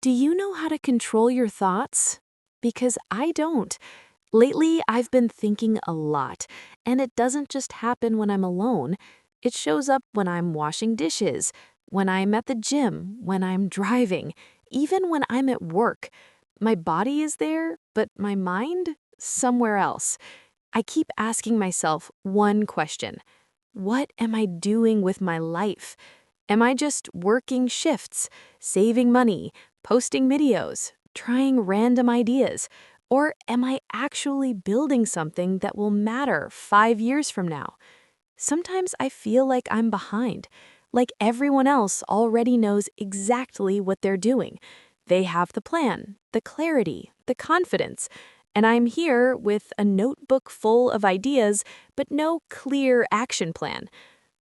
Do you know how to control your thoughts? Because I don't. Lately, I've been thinking a lot, and it doesn't just happen when I'm alone. It shows up when I'm washing dishes, when I'm at the gym, when I'm driving, even when I'm at work. My body is there, but my mind? Somewhere else. I keep asking myself one question. What am I doing with my life? Am I just working shifts, saving money, posting videos, trying random ideas? Or am I actually building something that will matter 5 years from now? Sometimes I feel like I'm behind, like everyone else already knows exactly what they're doing. They have the plan, the clarity, the confidence, and I'm here with a notebook full of ideas, but no clear action plan.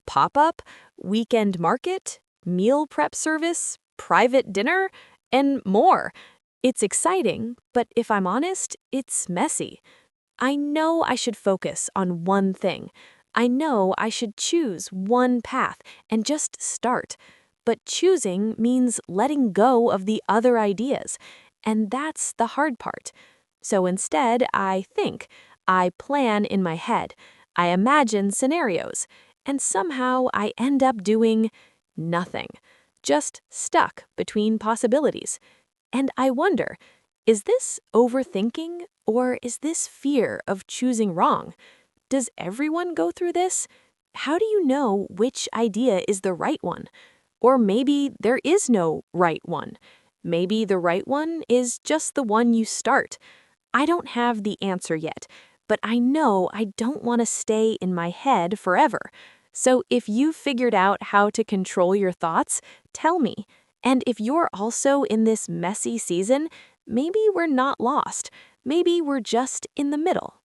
Pop-up, weekend market, meal prep service, private dinner, and more. It's exciting, but if I'm honest, it's messy. I know I should focus on one thing. I know I should choose one path and just start. But choosing means letting go of the other ideas, and that's the hard part. So instead, I think, I plan in my head, I imagine scenarios, and somehow I end up doing nothing, just stuck between possibilities. And I wonder, is this overthinking or is this fear of choosing wrong? Does everyone go through this? How do you know which idea is the right one? Or maybe there is no right one. Maybe the right one is just the one you start. I don't have the answer yet, but I know I don't want to stay in my head forever. So if you've figured out how to control your thoughts, tell me. And if you're also in this messy season, maybe we're not lost. Maybe we're just in the middle.